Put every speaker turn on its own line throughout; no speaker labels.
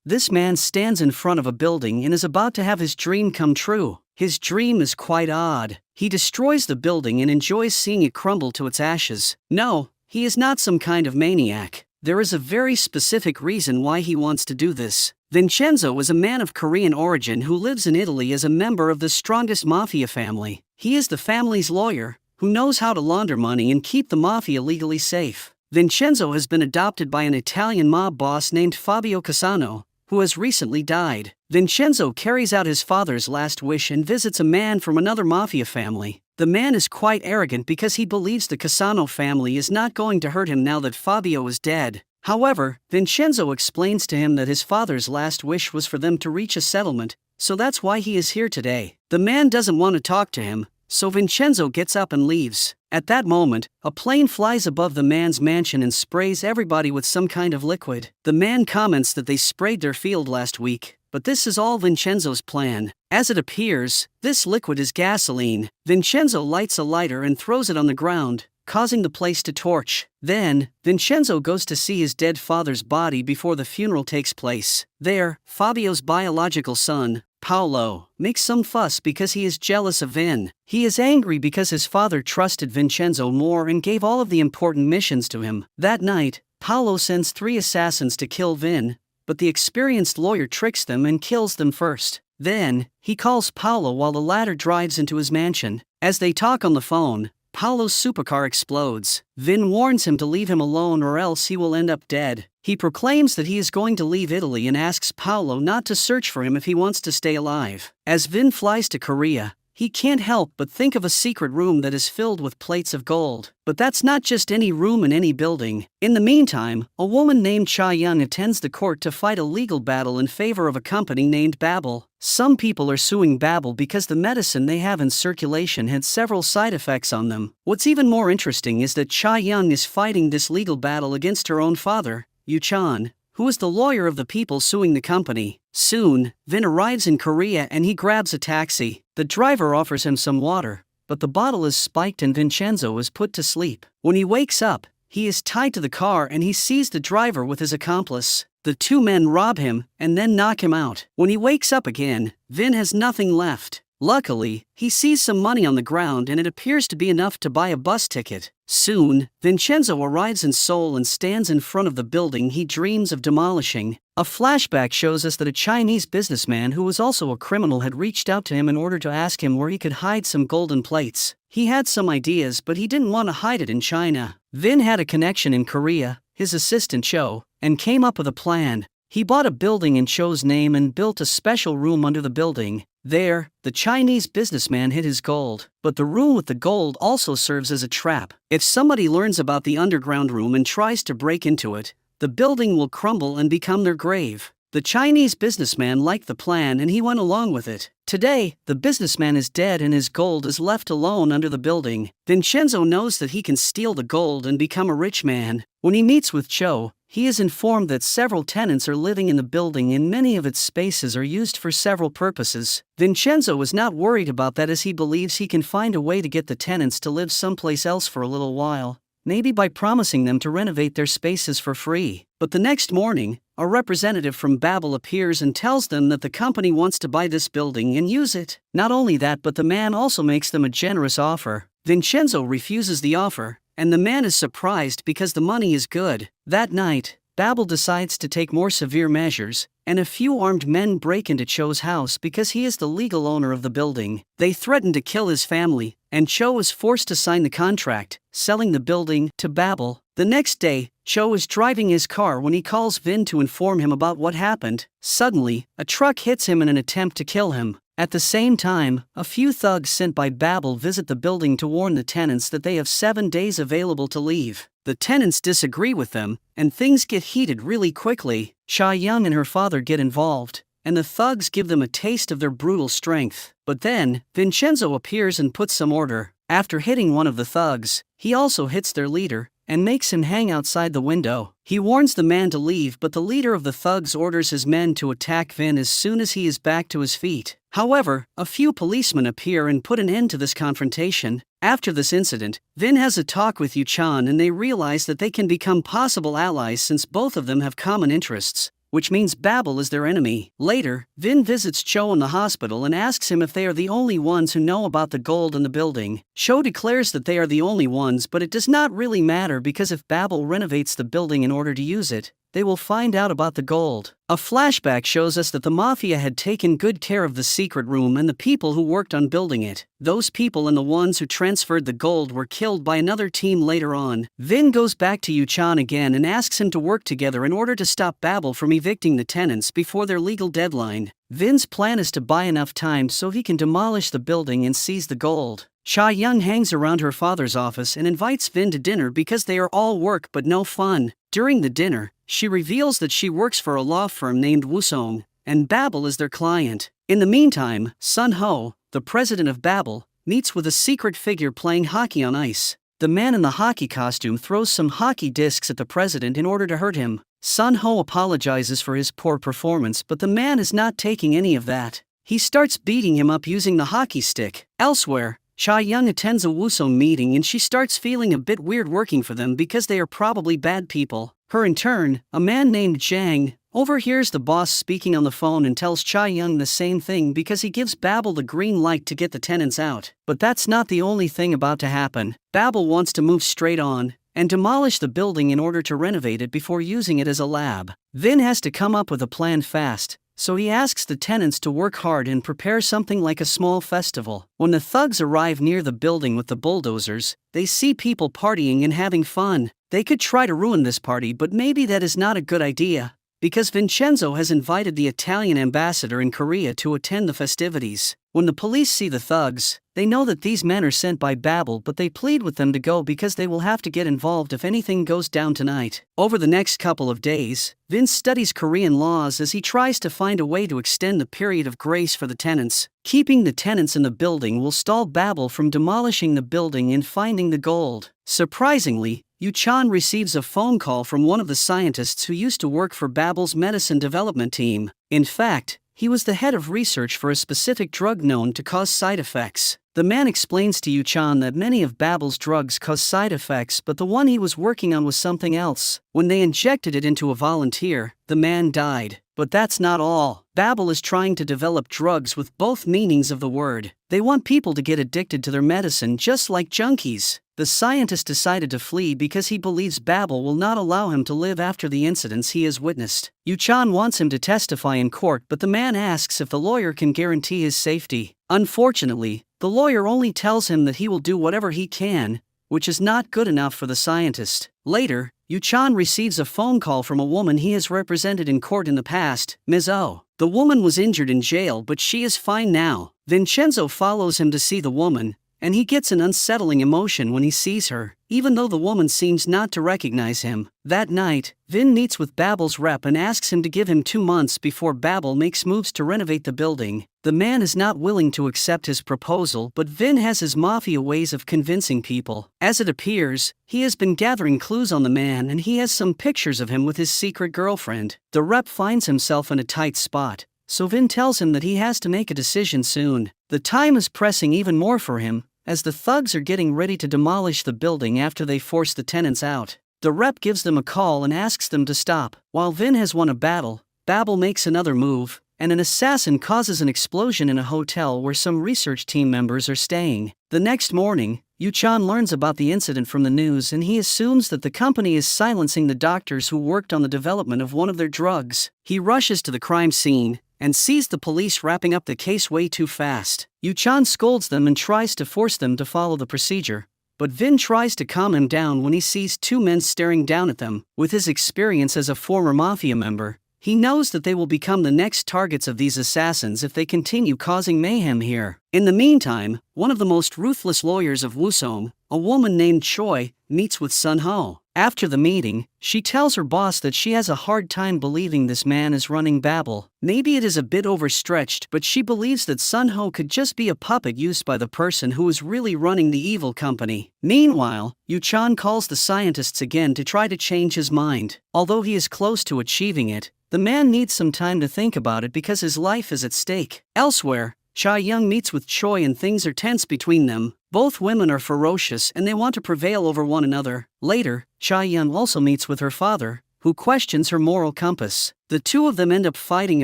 This man stands in front of a building and is about to have his dream come true. His dream is quite odd. He destroys the building and enjoys seeing it crumble to its ashes. No, he is not some kind of maniac. There is a very specific reason why he wants to do this. Vincenzo is a man of Korean origin who lives in Italy as a member of the strongest mafia family. He is the family's lawyer, who knows how to launder money and keep the mafia legally safe. Vincenzo has been adopted by an Italian mob boss named Fabio Cassano, who has recently died. Vincenzo carries out his father's last wish and visits a man from another mafia family. The man is quite arrogant because he believes the Cassano family is not going to hurt him now that Fabio is dead. However, Vincenzo explains to him that his father's last wish was for them to reach a settlement, so that's why he is here today. The man doesn't want to talk to him, so Vincenzo gets up and leaves. At that moment, a plane flies above the man's mansion and sprays everybody with some kind of liquid. The man comments that they sprayed their field last week, but this is all Vincenzo's plan. As it appears, this liquid is gasoline. Vincenzo lights a lighter and throws it on the ground, causing the place to torch. Then, Vincenzo goes to see his dead father's body before the funeral takes place. There, Fabio's biological son, Paolo, makes some fuss because he is jealous of Vin. He is angry because his father trusted Vincenzo more and gave all of the important missions to him. That night, Paolo sends 3 assassins to kill Vin, but the experienced lawyer tricks them and kills them first. Then, he calls Paolo while the latter drives into his mansion. As they talk on the phone, Paolo's supercar explodes. Vin warns him to leave him alone or else he will end up dead. He proclaims that he is going to leave Italy and asks Paolo not to search for him if he wants to stay alive. As Vin flies to Korea, he can't help but think of a secret room that is filled with plates of gold. But that's not just any room in any building. In the meantime, a woman named Cha Young attends the court to fight a legal battle in favor of a company named Babel. Some people are suing Babel because the medicine they have in circulation had several side effects on them. What's even more interesting is that Cha Young is fighting this legal battle against her own father, Yu Chan, who is the lawyer of the people suing the company. Soon, Vin arrives in Korea and he grabs a taxi. The driver offers him some water, but the bottle is spiked and Vincenzo is put to sleep. When he wakes up, he is tied to the car and he sees the driver with his accomplice. The 2 men rob him and then knock him out. When he wakes up again, Vin has nothing left. Luckily, he sees some money on the ground and it appears to be enough to buy a bus ticket. Soon, Vincenzo arrives in Seoul and stands in front of the building he dreams of demolishing. A flashback shows us that a Chinese businessman who was also a criminal had reached out to him in order to ask him where he could hide some golden plates. He had some ideas but he didn't want to hide it in China. Vin had a connection in Korea, his assistant Cho, and came up with a plan. He bought a building in Cho's name and built a special room under the building. There, the Chinese businessman hid his gold, but the room with the gold also serves as a trap. If somebody learns about the underground room and tries to break into it, the building will crumble and become their grave. The Chinese businessman liked the plan and he went along with it. Today, the businessman is dead and his gold is left alone under the building. Vincenzo knows that he can steal the gold and become a rich man. When he meets with Cho, he is informed that several tenants are living in the building and many of its spaces are used for several purposes. Vincenzo is not worried about that as he believes he can find a way to get the tenants to live someplace else for a little while, maybe by promising them to renovate their spaces for free. But the next morning, a representative from Babel appears and tells them that the company wants to buy this building and use it. Not only that, but the man also makes them a generous offer. Vincenzo refuses the offer, and the man is surprised because the money is good. That night, Babel decides to take more severe measures, and a few armed men break into Cho's house because he is the legal owner of the building. They threaten to kill his family, and Cho is forced to sign the contract, selling the building to Babel. The next day, Cho is driving his car when he calls Vin to inform him about what happened. Suddenly, a truck hits him in an attempt to kill him. At the same time, a few thugs sent by Babel visit the building to warn the tenants that they have 7 days available to leave. The tenants disagree with them, and things get heated really quickly. Cha Young and her father get involved, and the thugs give them a taste of their brutal strength. But then, Vincenzo appears and puts some order. After hitting one of the thugs, he also hits their leader, and makes him hang outside the window. He warns the man to leave, but the leader of the thugs orders his men to attack Vin as soon as he is back to his feet. However, a few policemen appear and put an end to this confrontation. After this incident, Vin has a talk with Yu Chan and they realize that they can become possible allies since both of them have common interests. which means Babel is their enemy. Later, Vin visits Cho in the hospital and asks him if they are the only ones who know about the gold in the building. Cho declares that they are the only ones, but it does not really matter because if Babel renovates the building in order to use it, they will find out about the gold. A flashback shows us that the Mafia had taken good care of the secret room and the people who worked on building it. Those people and the ones who transferred the gold were killed by another team later on. Vin goes back to Yu-chan again and asks him to work together in order to stop Babel from evicting the tenants before their legal deadline. Vin's plan is to buy enough time so he can demolish the building and seize the gold. Cha-young hangs around her father's office and invites Vin to dinner because they are all work but no fun. During the dinner, she reveals that she works for a law firm named Wusong, and Babel is their client. In the meantime, Sun Ho, the president of Babel, meets with a secret figure playing hockey on ice. The man in the hockey costume throws some hockey discs at the president in order to hurt him. Sun Ho apologizes for his poor performance, but the man is not taking any of that. He starts beating him up using the hockey stick. Elsewhere, Cha-young attends a Wusong meeting and she starts feeling a bit weird working for them because they are probably bad people. In turn, a man named Zhang overhears the boss speaking on the phone and tells Cha-young the same thing because he gives Babel the green light to get the tenants out. But that's not the only thing about to happen. Babel wants to move straight on and demolish the building in order to renovate it before using it as a lab. Vin has to come up with a plan fast, so he asks the tenants to work hard and prepare something like a small festival. When the thugs arrive near the building with the bulldozers, they see people partying and having fun. They could try to ruin this party, but maybe that is not a good idea, because Vincenzo has invited the Italian ambassador in Korea to attend the festivities. When the police see the thugs, they know that these men are sent by Babel, but they plead with them to go because they will have to get involved if anything goes down tonight. Over the next couple of days, Vince studies Korean laws as he tries to find a way to extend the period of grace for the tenants. Keeping the tenants in the building will stall Babel from demolishing the building and finding the gold. Surprisingly, Yu-chan receives a phone call from one of the scientists who used to work for Babel's medicine development team. In fact, he was the head of research for a specific drug known to cause side effects. The man explains to Yu-chan that many of Babel's drugs cause side effects, but the one he was working on was something else. When they injected it into a volunteer, the man died. But that's not all. Babel is trying to develop drugs with both meanings of the word. They want people to get addicted to their medicine just like junkies. The scientist decided to flee because he believes Babel will not allow him to live after the incidents he has witnessed. Yu-chan wants him to testify in court, but the man asks if the lawyer can guarantee his safety. Unfortunately, the lawyer only tells him that he will do whatever he can, which is not good enough for the scientist. Later, Yu-chan receives a phone call from a woman he has represented in court in the past, Ms. O. The woman was injured in jail, but she is fine now. Vincenzo follows him to see the woman, and he gets an unsettling emotion when he sees her, even though the woman seems not to recognize him. That night, Vin meets with Babel's rep and asks him to give him 2 months before Babel makes moves to renovate the building. The man is not willing to accept his proposal, but Vin has his mafia ways of convincing people. As it appears, he has been gathering clues on the man and he has some pictures of him with his secret girlfriend. The rep finds himself in a tight spot, so Vin tells him that he has to make a decision soon. The time is pressing even more for him, as the thugs are getting ready to demolish the building after they force the tenants out. The rep gives them a call and asks them to stop. While Vin has won a battle, Babel makes another move, and an assassin causes an explosion in a hotel where some research team members are staying. The next morning, Yu-chan learns about the incident from the news and he assumes that the company is silencing the doctors who worked on the development of one of their drugs. He rushes to the crime scene and sees the police wrapping up the case way too fast. Yu-chan scolds them and tries to force them to follow the procedure, but Vin tries to calm him down when he sees 2 men staring down at them. With his experience as a former mafia member, he knows that they will become the next targets of these assassins if they continue causing mayhem here. In the meantime, one of the most ruthless lawyers of Wusong, a woman named Choi, meets with Sun Ho. After the meeting, she tells her boss that she has a hard time believing this man is running Babel. Maybe it is a bit overstretched, but she believes that Sun Ho could just be a puppet used by the person who is really running the evil company. Meanwhile, Yu-chan calls the scientists again to try to change his mind. Although he is close to achieving it, the man needs some time to think about it because his life is at stake. Elsewhere, Cha-young meets with Choi and things are tense between them. Both women are ferocious and they want to prevail over one another. Later, Cha-young also meets with her father, who questions her moral compass. The two of them end up fighting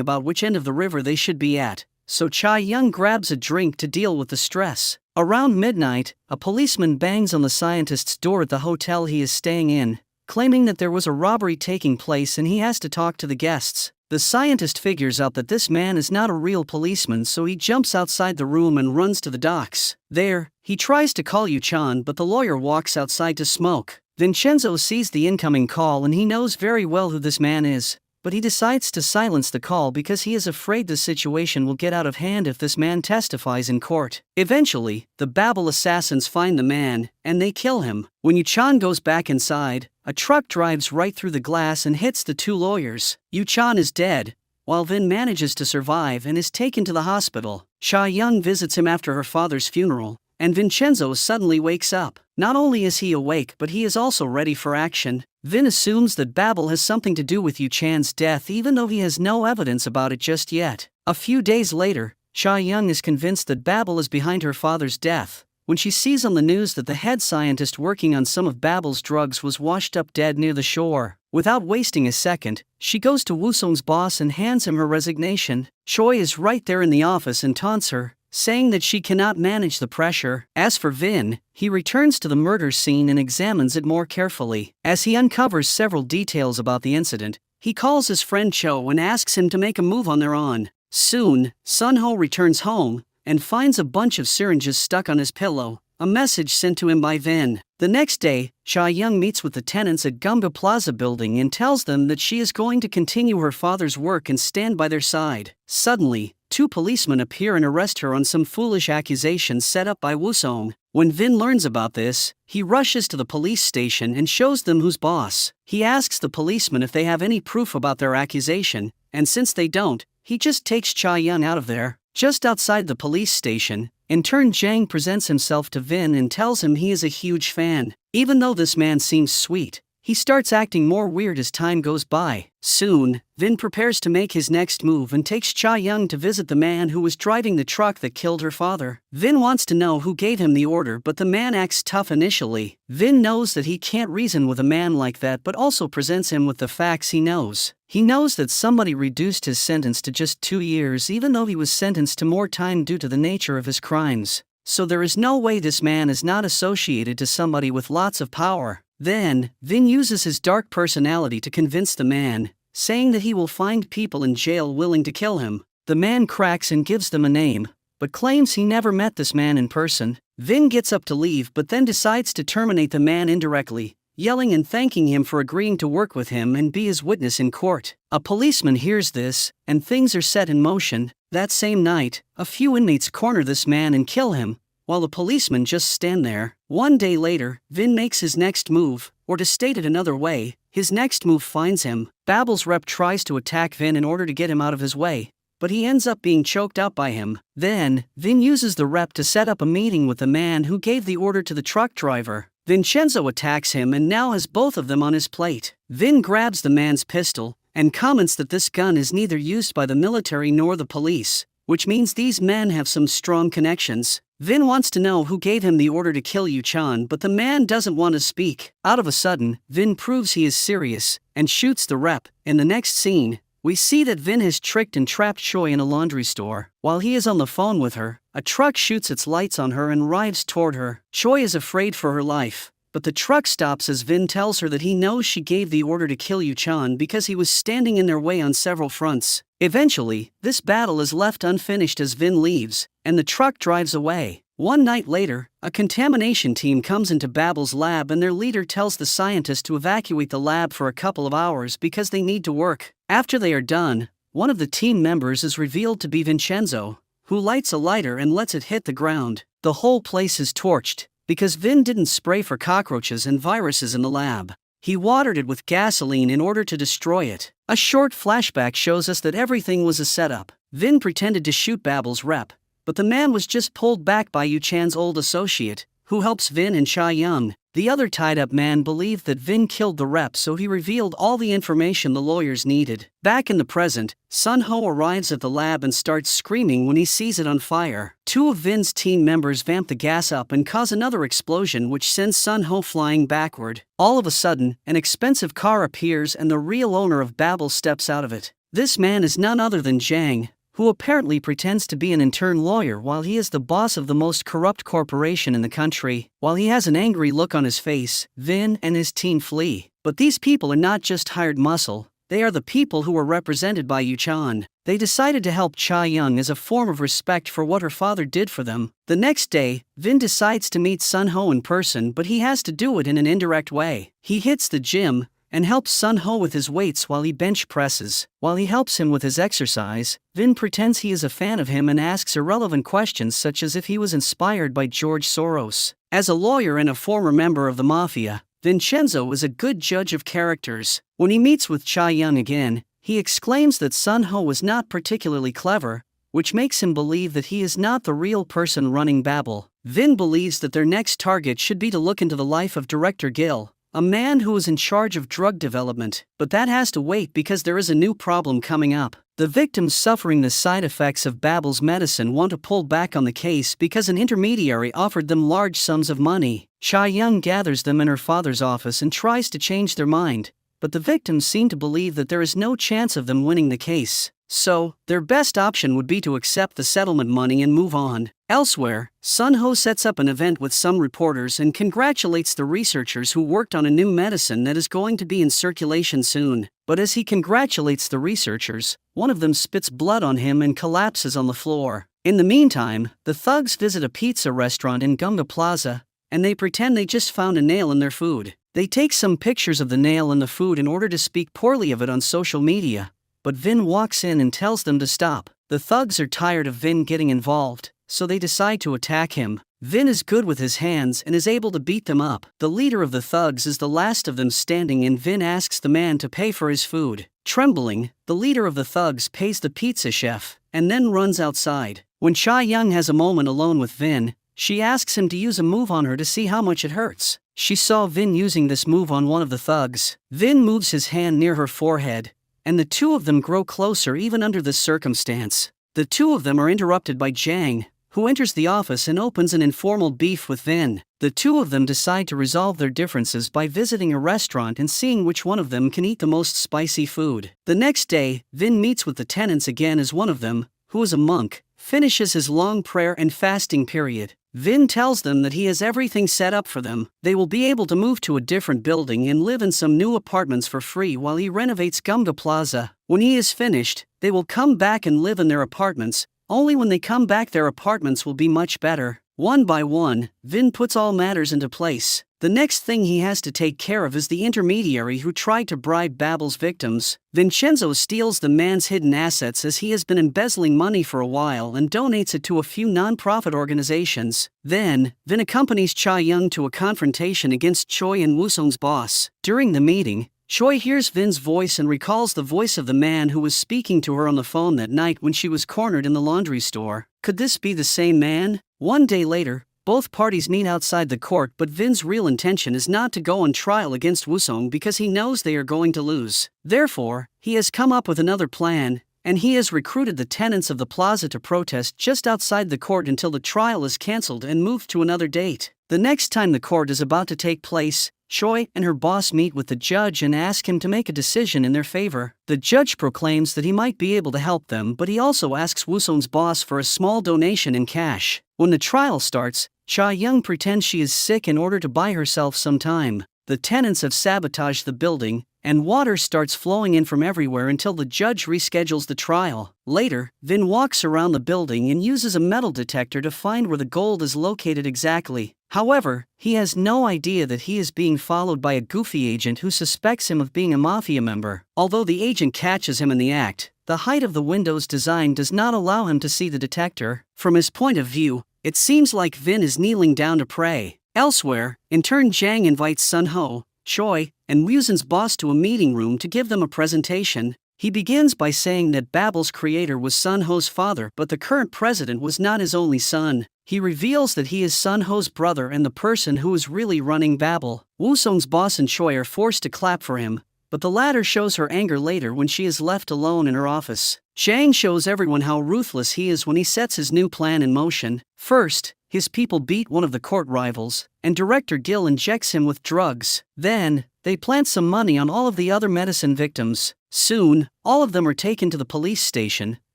about which end of the river they should be at, so Cha-young grabs a drink to deal with the stress. Around midnight, a policeman bangs on the scientist's door at the hotel he is staying in, claiming that there was a robbery taking place and he has to talk to the guests. The scientist figures out that this man is not a real policeman, so he jumps outside the room and runs to the docks. There, he tries to call Yu-chan, but the lawyer walks outside to smoke. Vincenzo sees the incoming call and he knows very well who this man is, but he decides to silence the call because he is afraid the situation will get out of hand if this man testifies in court. Eventually, the Babel assassins find the man, and they kill him. When Yu-chan goes back inside, a truck drives right through the glass and hits the two lawyers. Yu-chan is dead, while Vin manages to survive and is taken to the hospital. Cha-young visits him after her father's funeral, and Vincenzo suddenly wakes up. Not only is he awake, but he is also ready for action. Vin assumes that Babel has something to do with Yu-chan's death even though he has no evidence about it just yet. A few days later, Cha-young is convinced that Babel is behind her father's death when she sees on the news that the head scientist working on some of Babel's drugs was washed up dead near the shore. Without wasting a second, she goes to Woo-sung's boss and hands him her resignation. Choi is right there in the office and taunts her, saying that she cannot manage the pressure. As for Vin, he returns to the murder scene and examines it more carefully. As he uncovers several details about the incident, he calls his friend Cho and asks him to make a move on their own. Soon, Sunho returns home and finds a bunch of syringes stuck on his pillow, a message sent to him by Vin. The next day, Cha-young meets with the tenants at Gumba Plaza building and tells them that she is going to continue her father's work and stand by their side. Suddenly, two policemen appear and arrest her on some foolish accusations set up by Woo-sung. When Vin learns about this, he rushes to the police station and shows them who's boss. He asks the policemen if they have any proof about their accusation, and since they don't, he just takes Cha-young out of there. Just outside the police station, intern Jang presents himself to Vin and tells him he is a huge fan. Even though this man seems sweet, he starts acting more weird as time goes by. Soon, Vin prepares to make his next move and takes Cha-young to visit the man who was driving the truck that killed her father. Vin wants to know who gave him the order, but the man acts tough initially. Vin knows that he can't reason with a man like that, but also presents him with the facts he knows. He knows that somebody reduced his sentence to just 2 years even though he was sentenced to more time due to the nature of his crimes. So there is no way this man is not associated to somebody with lots of power. Then, Vin uses his dark personality to convince the man, saying that he will find people in jail willing to kill him. The man cracks and gives them a name, but claims he never met this man in person. Vin gets up to leave but then decides to terminate the man indirectly, yelling and thanking him for agreeing to work with him and be his witness in court. A policeman hears this, and things are set in motion. That same night, a few inmates corner this man and kill him, while the policemen just stand there. One day later, Vin makes his next move, or to state it another way, his next move finds him. Babel's rep tries to attack Vin in order to get him out of his way, but he ends up being choked out by him. Then, Vin uses the rep to set up a meeting with the man who gave the order to the truck driver. Vincenzo attacks him and now has both of them on his plate. Vin grabs the man's pistol, and comments that this gun is neither used by the military nor the police, which means these men have some strong connections. Vin wants to know who gave him the order to kill Yu-chan, but the man doesn't want to speak. Out of a sudden, Vin proves he is serious, and shoots the rep. In the next scene, we see that Vin has tricked and trapped Choi in a laundry store. While he is on the phone with her, a truck shoots its lights on her and rides toward her. Choi is afraid for her life, but the truck stops as Vin tells her that he knows she gave the order to kill Yu-chan because he was standing in their way on several fronts. Eventually, this battle is left unfinished as Vin leaves, and the truck drives away. One night later, a contamination team comes into Babel's lab and their leader tells the scientists to evacuate the lab for a couple of hours because they need to work. After they are done, one of the team members is revealed to be Vincenzo, who lights a lighter and lets it hit the ground. The whole place is torched, because Vin didn't spray for cockroaches and viruses in the lab. He watered it with gasoline in order to destroy it. A short flashback shows us that everything was a setup. Vin pretended to shoot Babel's rep, but the man was just pulled back by Yu-chan's old associate, who helps Vin and Cha-young. The other tied-up man believed that Vin killed the rep, so he revealed all the information the lawyers needed. Back in the present, Sun-ho arrives at the lab and starts screaming when he sees it on fire. Two of Vin's team members vamp the gas up and cause another explosion which sends Sun-ho flying backward. All of a sudden, an expensive car appears and the real owner of Babel steps out of it. This man is none other than Jang, who apparently pretends to be an intern lawyer while he is the boss of the most corrupt corporation in the country. While he has an angry look on his face, Vin and his team flee. But these people are not just hired muscle, they are the people who were represented by Yu-chan. They decided to help Cha-young as a form of respect for what her father did for them. The next day, Vin decides to meet Sun-ho in person, but he has to do it in an indirect way. He hits the gym and helps Sun-ho with his weights while he bench presses. While he helps him with his exercise, Vin pretends he is a fan of him and asks irrelevant questions such as if he was inspired by George Soros. As a lawyer and a former member of the Mafia, Vincenzo is a good judge of characters. When he meets with Cha-young again, he exclaims that Sun-ho was not particularly clever, which makes him believe that he is not the real person running Babel. Vin believes that their next target should be to look into the life of Director Gil, a man who is in charge of drug development, but that has to wait because there is a new problem coming up. The victims suffering the side effects of Babel's medicine want to pull back on the case because an intermediary offered them large sums of money. Cha-young gathers them in her father's office and tries to change their mind, but the victims seem to believe that there is no chance of them winning the case. So, their best option would be to accept the settlement money and move on. Elsewhere, Sun-ho sets up an event with some reporters and congratulates the researchers who worked on a new medicine that is going to be in circulation soon. But as he congratulates the researchers, one of them spits blood on him and collapses on the floor. In the meantime, the thugs visit a pizza restaurant in Gunga Plaza, and they pretend they just found a nail in their food. They take some pictures of the nail in the food in order to speak poorly of it on social media. But Vin walks in and tells them to stop. The thugs are tired of Vin getting involved, so they decide to attack him. Vin is good with his hands and is able to beat them up. The leader of the thugs is the last of them standing and Vin asks the man to pay for his food. Trembling, the leader of the thugs pays the pizza chef, and then runs outside. When Cha-young has a moment alone with Vin, she asks him to use a move on her to see how much it hurts. She saw Vin using this move on one of the thugs. Vin moves his hand near her forehead, and the two of them grow closer even under this circumstance. The two of them are interrupted by Jang, who enters the office and opens an informal beef with Vin. The two of them decide to resolve their differences by visiting a restaurant and seeing which one of them can eat the most spicy food. The next day, Vin meets with the tenants again as one of them, who is a monk, finishes his long prayer and fasting period. Vin tells them that he has everything set up for them. They will be able to move to a different building and live in some new apartments for free while he renovates Gunga Plaza. When he is finished, they will come back and live in their apartments. Only when they come back their apartments will be much better. One by one, Vin puts all matters into place. The next thing he has to take care of is the intermediary who tried to bribe Babel's victims. Vincenzo steals the man's hidden assets as he has been embezzling money for a while and donates it to a few non-profit organizations. Then, Vin accompanies Cha-young to a confrontation against Choi and Woo-sung's boss. During the meeting, Choi hears Vin's voice and recalls the voice of the man who was speaking to her on the phone that night when she was cornered in the laundry store. Could this be the same man? One day later, both parties meet outside the court, but Vin's real intention is not to go on trial against Woo-sung because he knows they are going to lose. Therefore, he has come up with another plan, and he has recruited the tenants of the plaza to protest just outside the court until the trial is cancelled and moved to another date. The next time the court is about to take place, Choi and her boss meet with the judge and ask him to make a decision in their favor. The judge proclaims that he might be able to help them, but he also asks Woo-sung's boss for a small donation in cash. When the trial starts, Cha-young pretends she is sick in order to buy herself some time. The tenants have sabotaged the building, and water starts flowing in from everywhere until the judge reschedules the trial. Later, Vin walks around the building and uses a metal detector to find where the gold is located exactly. However, he has no idea that he is being followed by a goofy agent who suspects him of being a mafia member. Although the agent catches him in the act, the height of the window's design does not allow him to see the detector. From his point of view, it seems like Vin is kneeling down to pray. Elsewhere, in turn Jang invites Sun-ho, Choi, and Woo-sung's boss to a meeting room to give them a presentation. He begins by saying that Babel's creator was Sun-ho's father, but the current president was not his only son. He reveals that he is Sun Ho's brother and the person who is really running Babel. Wusong's boss and Choi are forced to clap for him, but the latter shows her anger later when she is left alone in her office. Zhang shows everyone how ruthless he is when he sets his new plan in motion. First, his people beat one of the court rivals, and Director Gil injects him with drugs. Then, they plant some money on all of the other medicine victims. Soon, all of them are taken to the police station,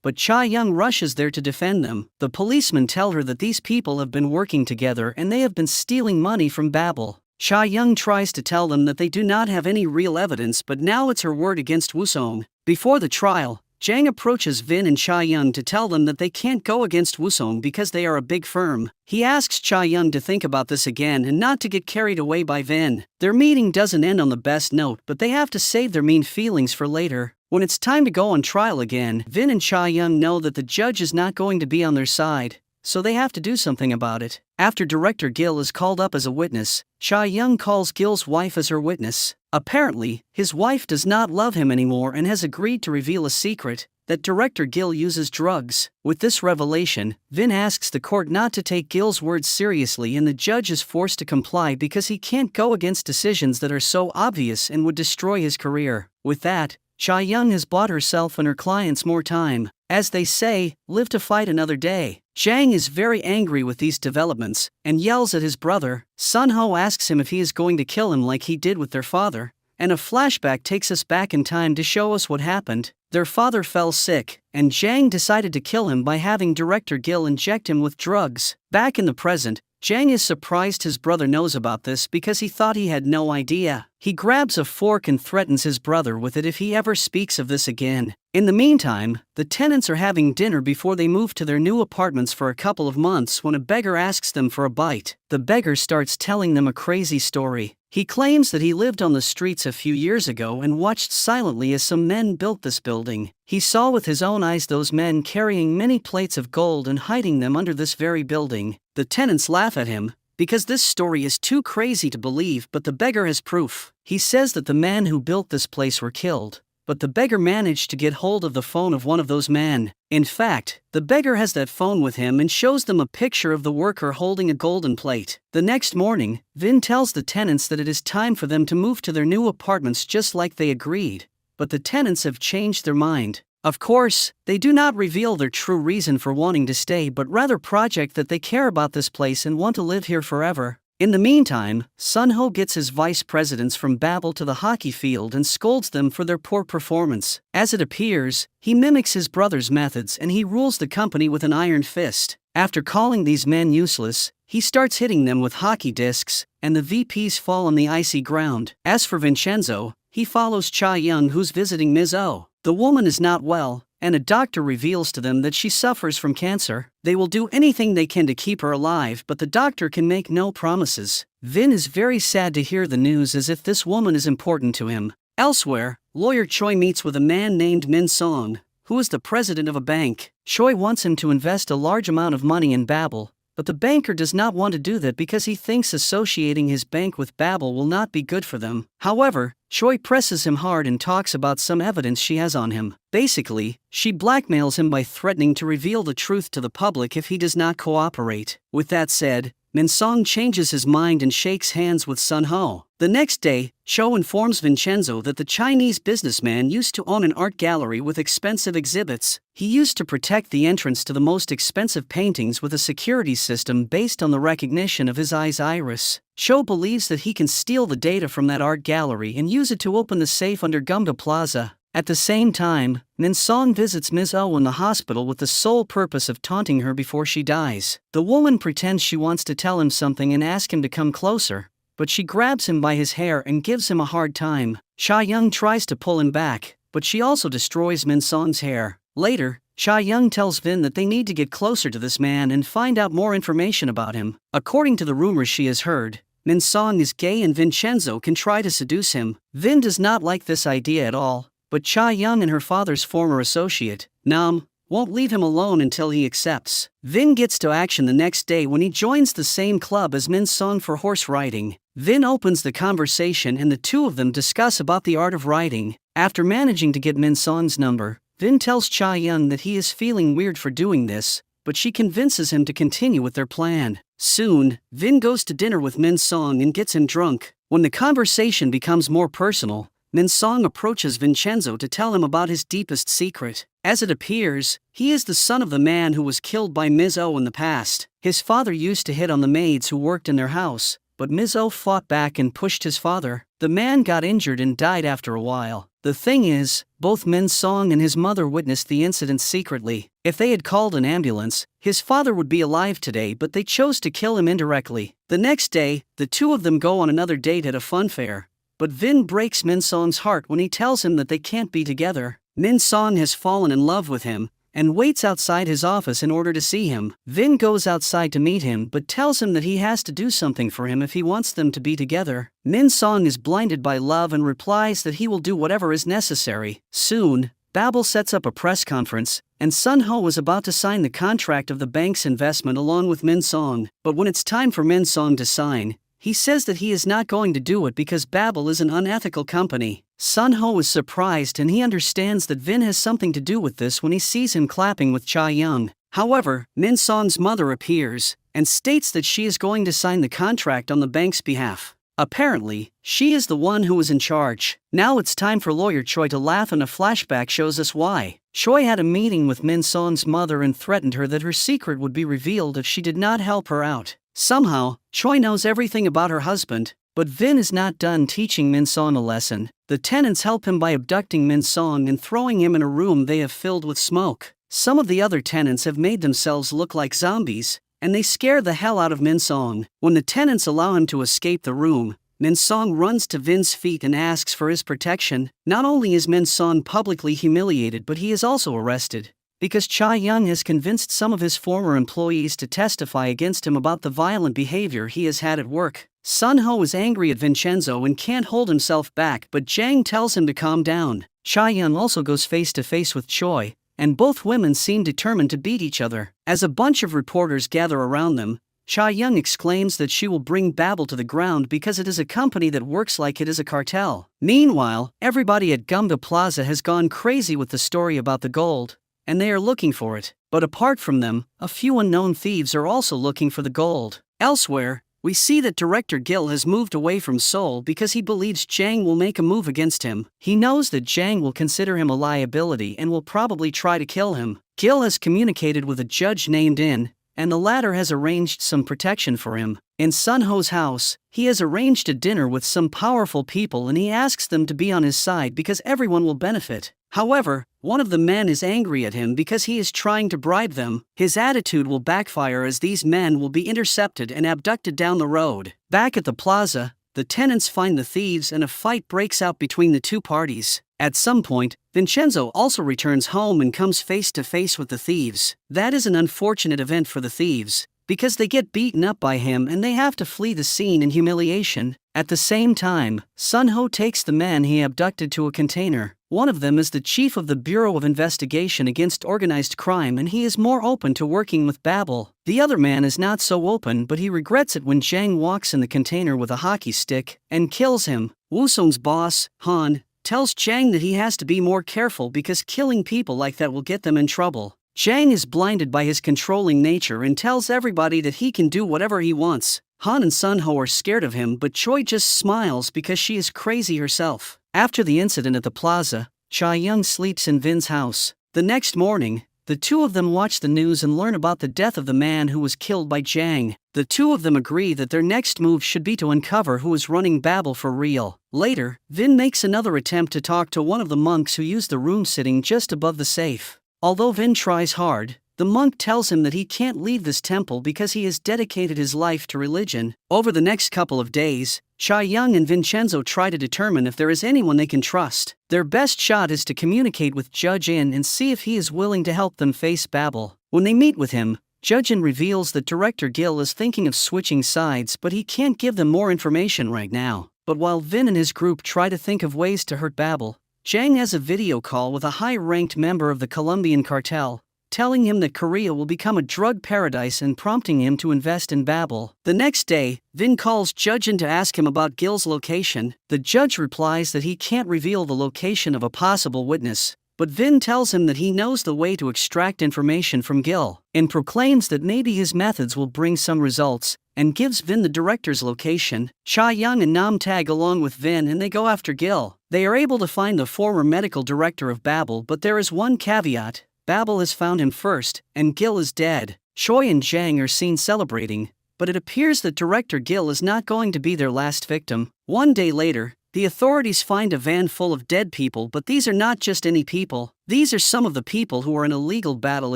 but Cha Young rushes there to defend them. The policemen tell her that these people have been working together and they have been stealing money from Babel. Cha Young tries to tell them that they do not have any real evidence, but now it's her word against Wusong. Before the trial, Zhang approaches Vin and Cha Young to tell them that they can't go against Wusong because they are a big firm. He asks Cha Young to think about this again and not to get carried away by Vin. Their meeting doesn't end on the best note, but they have to save their mean feelings for later. When it's time to go on trial again, Vin and Cha Young know that the judge is not going to be on their side, so they have to do something about it. After Director Gil is called up as a witness, Cha Young calls Gil's wife as her witness. Apparently, his wife does not love him anymore and has agreed to reveal a secret, that Director Gil uses drugs. With this revelation, Vin asks the court not to take Gil's words seriously and the judge is forced to comply because he can't go against decisions that are so obvious and would destroy his career. With that, Cha Young has bought herself and her clients more time. As they say, live to fight another day. Zhang is very angry with these developments, and yells at his brother. Sun Ho asks him if he is going to kill him like he did with their father, and a flashback takes us back in time to show us what happened. Their father fell sick, and Zhang decided to kill him by having Director Gil inject him with drugs. Back in the present, Zhang is surprised his brother knows about this because he thought he had no idea. He grabs a fork and threatens his brother with it if he ever speaks of this again. In the meantime, the tenants are having dinner before they move to their new apartments for a couple of months when a beggar asks them for a bite. The beggar starts telling them a crazy story. He claims that he lived on the streets a few years ago and watched silently as some men built this building. He saw with his own eyes those men carrying many plates of gold and hiding them under this very building. The tenants laugh at him, because this story is too crazy to believe, but the beggar has proof. He says that the men who built this place were killed, but the beggar managed to get hold of the phone of one of those men. In fact, the beggar has that phone with him and shows them a picture of the worker holding a golden plate. The next morning, Vin tells the tenants that it is time for them to move to their new apartments just like they agreed, but the tenants have changed their mind. Of course, they do not reveal their true reason for wanting to stay but rather project that they care about this place and want to live here forever. In the meantime, Sun Ho gets his vice presidents from Babel to the hockey field and scolds them for their poor performance. As it appears, he mimics his brother's methods and he rules the company with an iron fist. After calling these men useless, he starts hitting them with hockey discs, and the VPs fall on the icy ground. As for Vincenzo, he follows Cha Young who's visiting Ms. O. The woman is not well, and a doctor reveals to them that she suffers from cancer. They will do anything they can to keep her alive, but the doctor can make no promises. Vin is very sad to hear the news as if this woman is important to him. Elsewhere, lawyer Choi meets with a man named Min Song, who is the president of a bank. Choi wants him to invest a large amount of money in Babel, but the banker does not want to do that because he thinks associating his bank with Babel will not be good for them. However, Choi presses him hard and talks about some evidence she has on him. Basically, she blackmails him by threatening to reveal the truth to the public if he does not cooperate. With that said, Min Song changes his mind and shakes hands with Sun Ho. The next day, Cho informs Vincenzo that the Chinese businessman used to own an art gallery with expensive exhibits. He used to protect the entrance to the most expensive paintings with a security system based on the recognition of his eye's iris. Cho believes that he can steal the data from that art gallery and use it to open the safe under Gumda Plaza. At the same time, Min Song visits Ms. O in the hospital with the sole purpose of taunting her before she dies. The woman pretends she wants to tell him something and ask him to come closer, but she grabs him by his hair and gives him a hard time. Cha Young tries to pull him back, but she also destroys Min Song's hair. Later, Cha Young tells Vin that they need to get closer to this man and find out more information about him. According to the rumors she has heard, Min Song is gay and Vincenzo can try to seduce him. Vin does not like this idea at all, but Cha Young and her father's former associate, Nam, won't leave him alone until he accepts. Vin gets to action the next day when he joins the same club as Min Song for horse riding. Vin opens the conversation and the two of them discuss about the art of riding. After managing to get Min Song's number, Vin tells Cha Young that he is feeling weird for doing this, but she convinces him to continue with their plan. Soon, Vin goes to dinner with Min Song and gets him drunk. When the conversation becomes more personal, Min Song approaches Vincenzo to tell him about his deepest secret. As it appears, he is the son of the man who was killed by Ms. O in the past. His father used to hit on the maids who worked in their house, but Ms. O fought back and pushed his father. The man got injured and died after a while. The thing is, both Min Song and his mother witnessed the incident secretly. If they had called an ambulance, his father would be alive today, but they chose to kill him indirectly. The next day, the two of them go on another date at a fun fair. But Vin breaks Min Song's heart when he tells him that they can't be together. Min Song has fallen in love with him, and waits outside his office in order to see him. Vin goes outside to meet him but tells him that he has to do something for him if he wants them to be together. Min Song is blinded by love and replies that he will do whatever is necessary. Soon, Babel sets up a press conference, and Sun Ho is about to sign the contract of the bank's investment along with Min Song. But when it's time for Min Song to sign, he says that he is not going to do it because Babel is an unethical company. Sun Ho is surprised and he understands that Vin has something to do with this when he sees him clapping with Cha Young. However, Min Song's mother appears and states that she is going to sign the contract on the bank's behalf. Apparently, she is the one who is in charge. Now it's time for lawyer Choi to laugh, and a flashback shows us why. Choi had a meeting with Min Song's mother and threatened her that her secret would be revealed if she did not help her out. Somehow, Choi knows everything about her husband, but Vin is not done teaching Min Song a lesson. The tenants help him by abducting Min Song and throwing him in a room they have filled with smoke. Some of the other tenants have made themselves look like zombies, and they scare the hell out of Min Song. When the tenants allow him to escape the room, Min Song runs to Vin's feet and asks for his protection. Not only is Min Song publicly humiliated, but he is also arrested, because Cha Young has convinced some of his former employees to testify against him about the violent behavior he has had at work. Sun Ho is angry at Vincenzo and can't hold himself back, but Jang tells him to calm down. Cha Young also goes face to face with Choi, and both women seem determined to beat each other. As a bunch of reporters gather around them, Cha Young exclaims that she will bring Babel to the ground because it is a company that works like it is a cartel. Meanwhile, everybody at Gumba Plaza has gone crazy with the story about the gold, and they are looking for it. But apart from them, a few unknown thieves are also looking for the gold. Elsewhere, we see that director Gil has moved away from Seoul because he believes Jang will make a move against him. He knows that Jang will consider him a liability and will probably try to kill him. Gil has communicated with a judge named In, and the latter has arranged some protection for him. In Sun Ho's house, he has arranged a dinner with some powerful people and he asks them to be on his side because everyone will benefit. However, one of the men is angry at him because he is trying to bribe them. His attitude will backfire as these men will be intercepted and abducted down the road. Back at the plaza, the tenants find the thieves and a fight breaks out between the two parties. At some point, Vincenzo also returns home and comes face to face with the thieves. That is an unfortunate event for the thieves, because they get beaten up by him and they have to flee the scene in humiliation. At the same time, Sun Ho takes the men he abducted to a container. One of them is the chief of the Bureau of Investigation Against Organized Crime and he is more open to working with Babel. The other man is not so open, but he regrets it when Jang walks in the container with a hockey stick and kills him. Wusong's boss, Han, tells Jang that he has to be more careful because killing people like that will get them in trouble. Jang is blinded by his controlling nature and tells everybody that he can do whatever he wants. Han and Sun Ho are scared of him, but Choi just smiles because she is crazy herself. After the incident at the plaza, Cha Young sleeps in Vin's house. The next morning, the two of them watch the news and learn about the death of the man who was killed by Jang. The two of them agree that their next move should be to uncover who is running Babel for real. Later, Vin makes another attempt to talk to one of the monks who used the room sitting just above the safe. Although Vin tries hard, the monk tells him that he can't leave this temple because he has dedicated his life to religion. Over the next couple of days, Cha Young and Vincenzo try to determine if there is anyone they can trust. Their best shot is to communicate with Judge In and see if he is willing to help them face Babel. When they meet with him, Judge In reveals that Director Gil is thinking of switching sides, but he can't give them more information right now. But while Vin and his group try to think of ways to hurt Babel, Jang has a video call with a high-ranked member of the Colombian cartel, telling him that Korea will become a drug paradise and prompting him to invest in Babel. The next day, Vin calls Judge In to ask him about Gil's location. The judge replies that he can't reveal the location of a possible witness, but Vin tells him that he knows the way to extract information from Gil, and proclaims that maybe his methods will bring some results, and gives Vin the director's location. Cha Young and Nam tag along with Vin and they go after Gil. They are able to find the former medical director of Babel, but there is one caveat: Babel has found him first, and Gil is dead. Choi and Zhang are seen celebrating, but it appears that director Gil is not going to be their last victim. One day later, the authorities find a van full of dead people, but these are not just any people. These are some of the people who are in a legal battle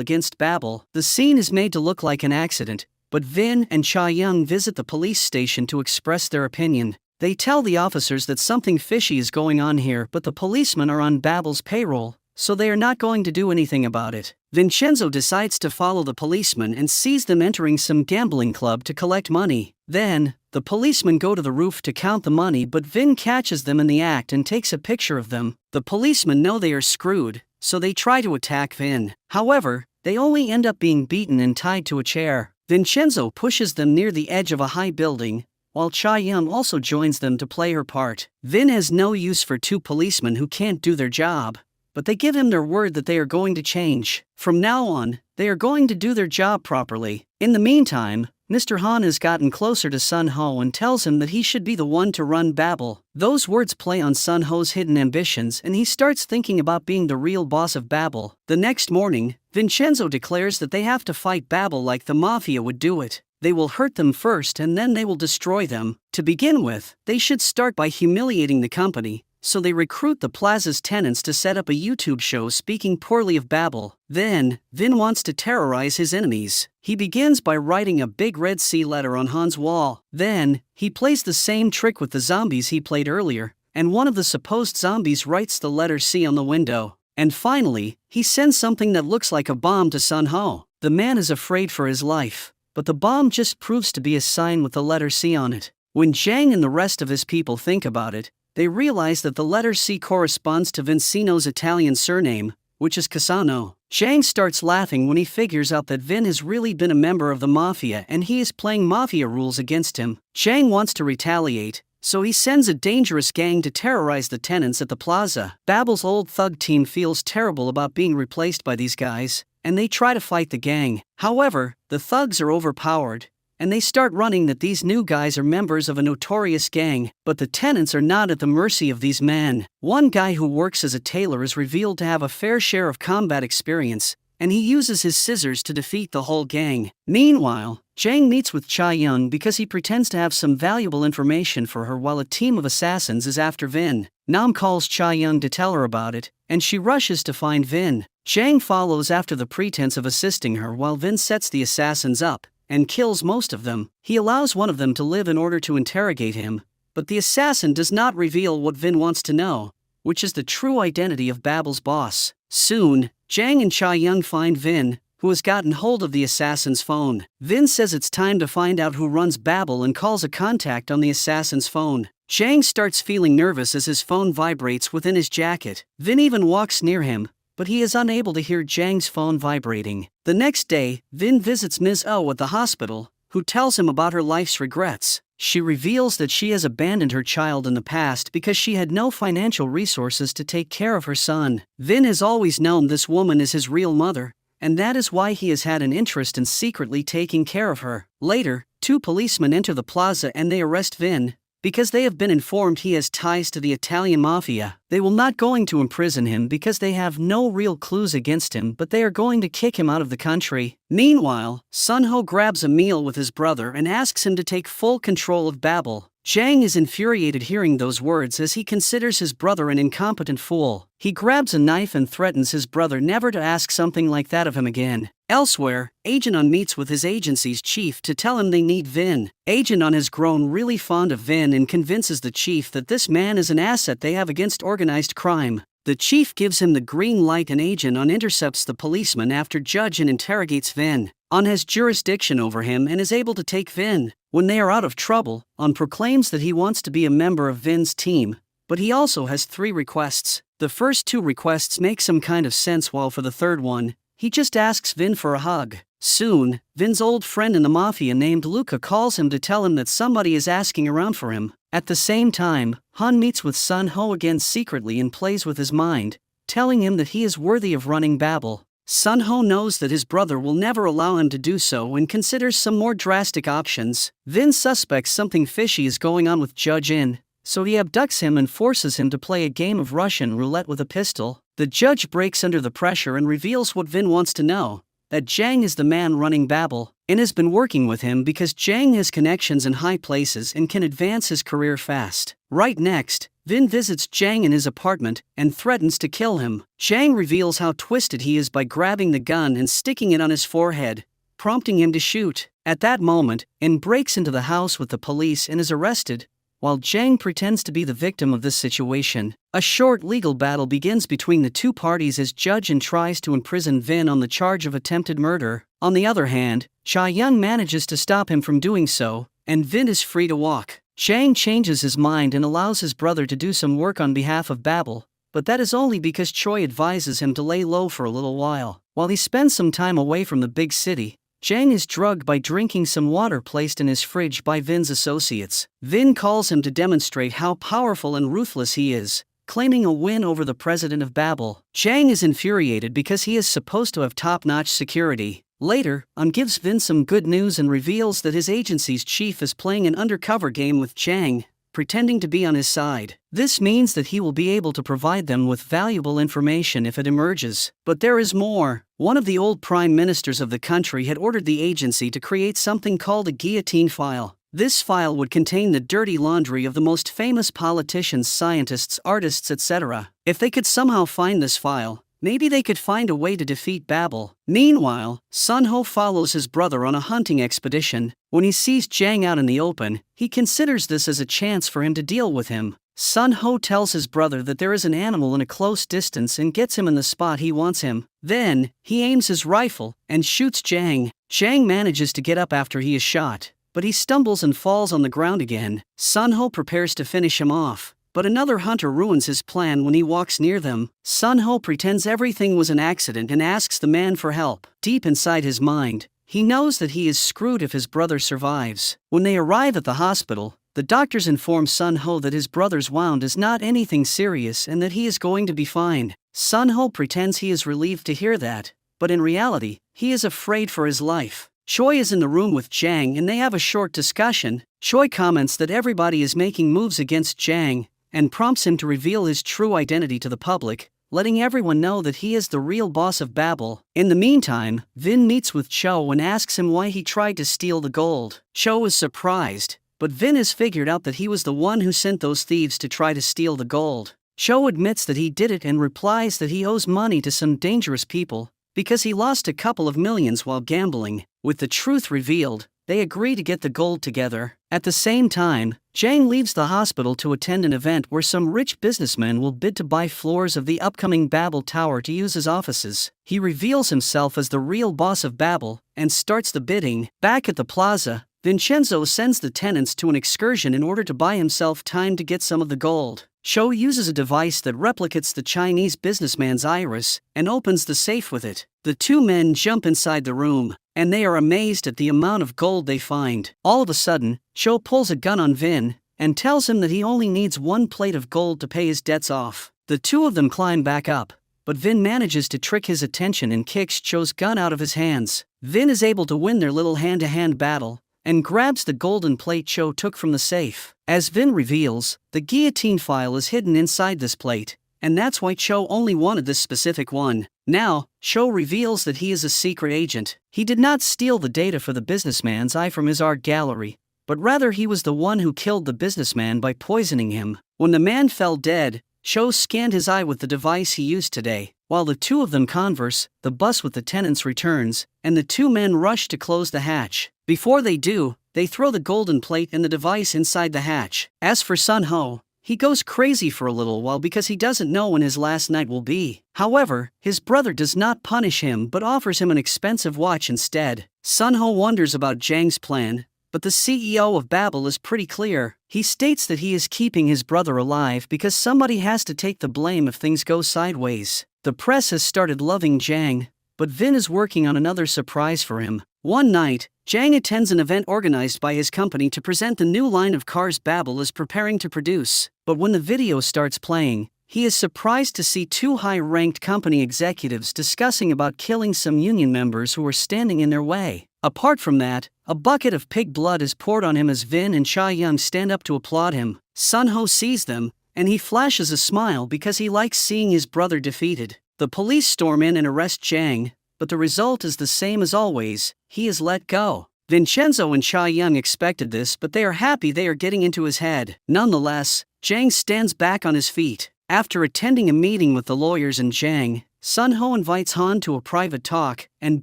against Babel. The scene is made to look like an accident, but Vin and Cha Young visit the police station to express their opinion. They tell the officers that something fishy is going on here, but the policemen are on Babel's payroll, so they are not going to do anything about it. Vincenzo decides to follow the policemen and sees them entering some gambling club to collect money. Then, the policemen go to the roof to count the money, but Vin catches them in the act and takes a picture of them. The policemen know they are screwed, so they try to attack Vin. However, they only end up being beaten and tied to a chair. Vincenzo pushes them near the edge of a high building, while Cha Young also joins them to play her part. Vin has no use for two policemen who can't do their job, but they give him their word that they are going to change. From now on, they are going to do their job properly. In the meantime, Mr. Han has gotten closer to Sun Ho and tells him that he should be the one to run Babel. Those words play on Sun Ho's hidden ambitions, and he starts thinking about being the real boss of Babel. The next morning, Vincenzo declares that they have to fight Babel like the Mafia would do it. They will hurt them first and then they will destroy them. To begin with, they should start by humiliating the company, so they recruit the plaza's tenants to set up a YouTube show speaking poorly of Babel. Then, Vin wants to terrorize his enemies. He begins by writing a big red C letter on Han's wall. Then, he plays the same trick with the zombies he played earlier, and one of the supposed zombies writes the letter C on the window. And finally, he sends something that looks like a bomb to Sun Ho. The man is afraid for his life, but the bomb just proves to be a sign with the letter C on it. When Zhang and the rest of his people think about it, they realize that the letter C corresponds to Vincino's Italian surname, which is Casano. Zhang starts laughing when he figures out that Vin has really been a member of the Mafia and he is playing Mafia rules against him. Zhang wants to retaliate, so he sends a dangerous gang to terrorize the tenants at the plaza. Babel's old thug team feels terrible about being replaced by these guys, and they try to fight the gang. However, the thugs are overpowered, and they start running that these new guys are members of a notorious gang, but the tenants are not at the mercy of these men. One guy who works as a tailor is revealed to have a fair share of combat experience, and he uses his scissors to defeat the whole gang. Meanwhile, Zhang meets with Cha Young because he pretends to have some valuable information for her while a team of assassins is after Vin. Nam calls Cha Young to tell her about it, and she rushes to find Vin. Zhang follows after the pretense of assisting her while Vin sets the assassins up and kills most of them. He allows one of them to live in order to interrogate him, but the assassin does not reveal what Vin wants to know, which is the true identity of Babel's boss. Soon, Zhang and Cha Young find Vin, who has gotten hold of the assassin's phone. Vin says it's time to find out who runs Babel and calls a contact on the assassin's phone. Zhang starts feeling nervous as his phone vibrates within his jacket. Vin even walks near him, but he is unable to hear Zhang's phone vibrating. The next day, Vin visits Ms. O at the hospital, who tells him about her life's regrets. She reveals that she has abandoned her child in the past because she had no financial resources to take care of her son. Vin has always known this woman is his real mother, and that is why he has had an interest in secretly taking care of her. Later, two policemen enter the plaza and they arrest Vin, because they have been informed he has ties to the Italian Mafia. They will not going to imprison him because they have no real clues against him, but they are going to kick him out of the country. Meanwhile, Sun Ho grabs a meal with his brother and asks him to take full control of Babel. Zhang is infuriated hearing those words as he considers his brother an incompetent fool. He grabs a knife and threatens his brother never to ask something like that of him again. Elsewhere, Agent On meets with his agency's chief to tell him they need Vin. Agent On has grown really fond of Vin and convinces the chief that this man is an asset they have against organized crime. The chief gives him the green light and Agent On intercepts the policeman after Judge and interrogates Vin. On has jurisdiction over him and is able to take Vin. When they are out of trouble, On proclaims that he wants to be a member of Vin's team, but he also has 3 requests. The first 2 requests make some kind of sense, while for the third one, he just asks Vin for a hug. Soon, Vin's old friend in the Mafia named Luca calls him to tell him that somebody is asking around for him. At the same time, Han meets with Sun Ho again secretly and plays with his mind, telling him that he is worthy of running Babel. Sun Ho knows that his brother will never allow him to do so and considers some more drastic options. Vin suspects something fishy is going on with Judge In, so he abducts him and forces him to play a game of Russian roulette with a pistol. The judge breaks under the pressure and reveals what Vin wants to know, that Jang is the man running Babel, and has been working with him because Jang has connections in high places and can advance his career fast. Right next, Vin visits Jang in his apartment and threatens to kill him. Jang reveals how twisted he is by grabbing the gun and sticking it on his forehead, prompting him to shoot. At that moment, In breaks into the house with the police and is arrested, while Jang pretends to be the victim of this situation. A short legal battle begins between the two parties as Judge In tries to imprison Vin on the charge of attempted murder. On the other hand, Cha Young manages to stop him from doing so, and Vin is free to walk. Jang changes his mind and allows his brother to do some work on behalf of Babel, but that is only because Choi advises him to lay low for a little while. While he spends some time away from the big city, Jang is drugged by drinking some water placed in his fridge by Vin's associates. Vin calls him to demonstrate how powerful and ruthless he is, claiming a win over the president of Babel. Jang is infuriated because he is supposed to have top-notch security. Later, gives Vin some good news and reveals that his agency's chief is playing an undercover game with Jang, pretending to be on his side. This means that he will be able to provide them with valuable information if it emerges. But there is more. One of the old prime ministers of the country had ordered the agency to create something called a guillotine file. This file would contain the dirty laundry of the most famous politicians, scientists, artists, etc. If they could somehow find this file, maybe they could find a way to defeat Babel. Meanwhile, Sun Ho follows his brother on a hunting expedition. When he sees Jang out in the open, he considers this as a chance for him to deal with him. Sun Ho tells his brother that there is an animal in a close distance and gets him in the spot he wants him. Then, he aims his rifle and shoots Jang. Jang manages to get up after he is shot, but he stumbles and falls on the ground again. Sun Ho prepares to finish him off, but another hunter ruins his plan when he walks near them. Sun Ho pretends everything was an accident and asks the man for help. Deep inside his mind, he knows that he is screwed if his brother survives. When they arrive at the hospital, the doctors inform Sun Ho that his brother's wound is not anything serious and that he is going to be fine. Sun Ho pretends he is relieved to hear that, but in reality, he is afraid for his life. Choi is in the room with Jang and they have a short discussion. Choi comments that everybody is making moves against Jang, and prompts him to reveal his true identity to the public, letting everyone know that he is the real boss of Babel. In the meantime, Vin meets with Cho and asks him why he tried to steal the gold. Cho is surprised, but Vin has figured out that he was the one who sent those thieves to try to steal the gold. Cho admits that he did it and replies that he owes money to some dangerous people, because he lost a couple of millions while gambling. With the truth revealed, they agree to get the gold together. At the same time, Jang leaves the hospital to attend an event where some rich businessmen will bid to buy floors of the upcoming Babel Tower to use as offices. He reveals himself as the real boss of Babel and starts the bidding. Back at the plaza, Vincenzo sends the tenants to an excursion in order to buy himself time to get some of the gold. Cho uses a device that replicates the Chinese businessman's iris and opens the safe with it. The two men jump inside the room, and they are amazed at the amount of gold they find. All of a sudden, Cho pulls a gun on Vin and tells him that he only needs one plate of gold to pay his debts off. The two of them climb back up, but Vin manages to trick his attention and kicks Cho's gun out of his hands. Vin is able to win their little hand-to-hand battle and grabs the golden plate Cho took from the safe. As Vin reveals, the guillotine file is hidden inside this plate, and that's why Cho only wanted this specific one. Now, Cho reveals that he is a secret agent. He did not steal the data for the businessman's eye from his art gallery, but rather he was the one who killed the businessman by poisoning him. When the man fell dead, Cho scanned his eye with the device he used today. While the two of them converse, the bus with the tenants returns, and the two men rush to close the hatch. Before they do, they throw the golden plate and the device inside the hatch. As for Sun Ho, he goes crazy for a little while because he doesn't know when his last night will be. However, his brother does not punish him but offers him an expensive watch instead. Sun Ho wonders about Jang's plan, but the CEO of Babel is pretty clear. He states that he is keeping his brother alive because somebody has to take the blame if things go sideways. The press has started loving Jang, but Vin is working on another surprise for him. One night, Jang attends an event organized by his company to present the new line of cars Babel is preparing to produce. But when the video starts playing, he is surprised to see two high-ranked company executives discussing about killing some union members who were standing in their way. Apart from that, a bucket of pig blood is poured on him as Vin and Cha Young stand up to applaud him. Sun Ho sees them, and he flashes a smile because he likes seeing his brother defeated. The police storm in and arrest Jang, but the result is the same as always, he is let go. Vincenzo and Cha Young expected this, but they are happy they are getting into his head. Nonetheless, Jang stands back on his feet. After attending a meeting with the lawyers and Jang, Sun Ho invites Han to a private talk, and